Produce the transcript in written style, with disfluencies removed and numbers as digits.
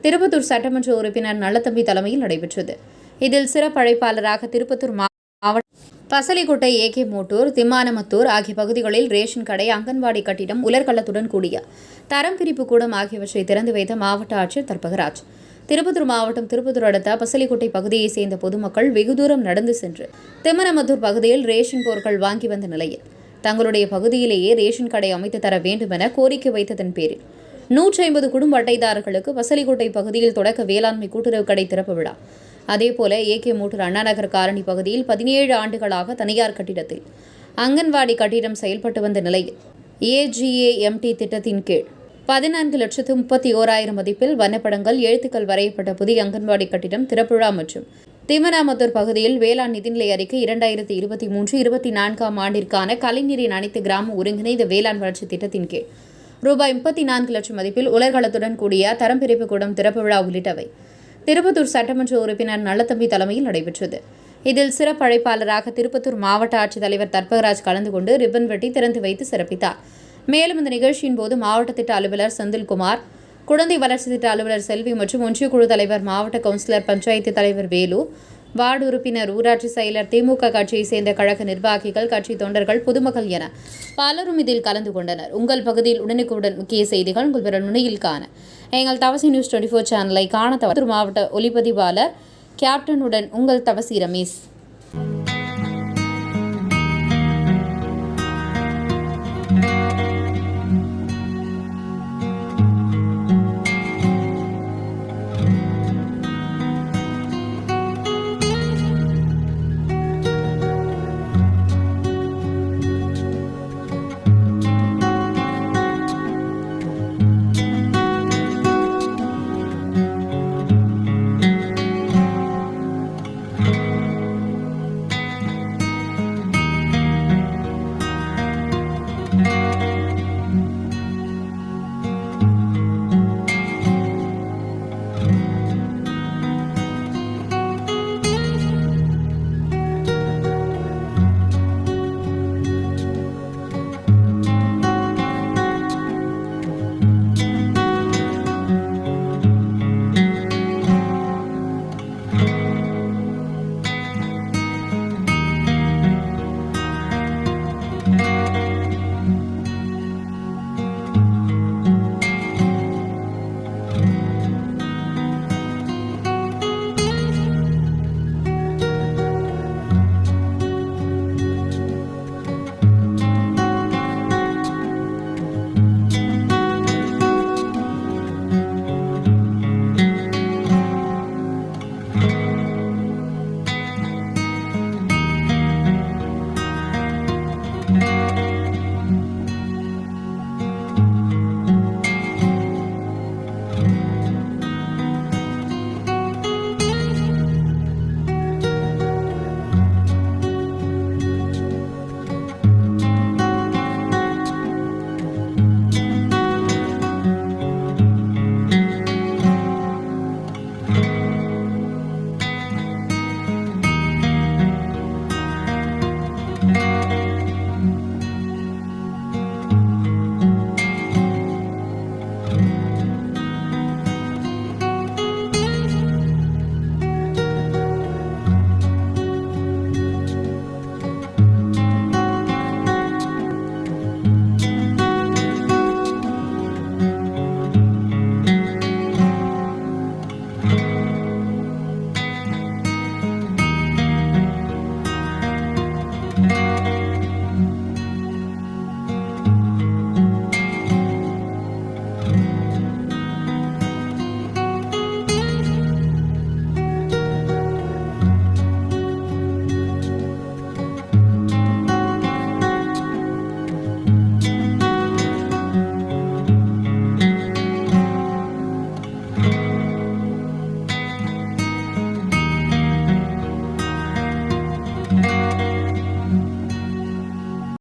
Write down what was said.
திருப்பத்தூர் சட்டமன்ற உறுப்பினர் நல்லதம்பி தலைமையில் நடைபெற்றது. இதில் சிறப்பு அழைப்பாளராக திருப்பத்தூர் மாவட்ட பசலிக்கோட்டை, ஏகே மோட்டூர், திம்மானமத்தூர் ஆகிய பகுதிகளில் ரேஷன் கடை, அங்கன்வாடி கட்டிடம், உலர்களத்துடன் கூடிய தரம் பிரிப்பு கூடம் ஆகியவற்றை திறந்து வைத்த மாவட்ட ஆட்சியர் தர்பகராஜ். திருப்பத்தூர் மாவட்டம் திருப்பத்தூர் அடுத்த பசலிக்கோட்டை பகுதியைச் சேர்ந்த பொதுமக்கள் வெகு தூரம் நடந்து சென்று திம்மனமத்தூர் பகுதியில் ரேஷன் பொருட்கள் வாங்கி வந்த நிலையில் தங்களுடைய பகுதியிலேயே ரேஷன் கடை அமைத்து தர வேண்டும் என கோரிக்கை வைத்ததன் பேரில் 150 குடும்ப அட்டைதாரர்களுக்கு பசலிக்கோட்டை பகுதியில் தொடக்க வேளாண்மை கூட்டுறவு கடை திறப்பு விழா. அதேபோல ஏகே மோட்டூர் அண்ணாநகர் காலனி பகுதியில் 17 ஆண்டுகளாக தனியார் கட்டிடத்தில் அங்கன்வாடி கட்டிடம் செயல்பட்டு வந்த நிலையில் AGAMT திட்டத்தின் கீழ் 14,31,000 மதிப்பில் வண்ணப்படங்கள், எழுத்துக்கள் வரையப்பட்ட புதிய அங்கன்வாடி கட்டிடம் திறப்புழா மற்றும் திம்மனாமத்தூர் பகுதியில் வேளாண் நிதிநிலை அறிக்கை 2023-24 ஆண்டிற்கான கலைஞரின் அனைத்து கிராம ஒருங்கிணைந்த வேளாண் வளர்ச்சி திட்டத்தின் கீழ் ரூபாய் 34 லட்சம் மதிப்பில் உலர்களத்துடன் கூடிய தரம் பிரிப்பு கூடம் திறப்பு விழா உள்ளிட்டவை திருப்பத்தூர் சட்டமன்ற உறுப்பினர் நல்லதம்பி தலைமையில் நடைபெற்றது. இதில் சிறப்பு அழைப்பாளராக திருப்பத்தூர் மாவட்ட ஆட்சித்தலைவர் தர்பகராஜ் கலந்து கொண்டு ரிப்பன் வெட்டி திறந்து வைத்து சிறப்பித்தார். மேலும் இந்த நிகழ்ச்சியின் போது மாவட்ட திட்ட அலுவலர் செந்தில்குமார், குழந்தை வளர்ச்சி திட்ட அலுவலர் செல்வி மற்றும் ஒன்றிய குழு தலைவர், மாவட்ட கவுன்சிலர், பஞ்சாயத்து தலைவர் வேலு, வார்டு உறுப்பினர், ஊராட்சி செயலர், திமுக கட்சியை சேர்ந்த கழக நிர்வாகிகள், கட்சி தொண்டர்கள், பொதுமக்கள் என பலரும் இதில் கலந்து கொண்டனர். உங்கள் பகுதியில் உடனுக்குடன் முக்கிய செய்திகள் உங்கள் விரல் நுனியில் காண எங்கள் தவசி நியூஸ் 24 சேனலை காண மாவட்ட ஒளிப்பதிவாளர் கேப்டனுடன் உங்கள் தவசி ரமேஷ்.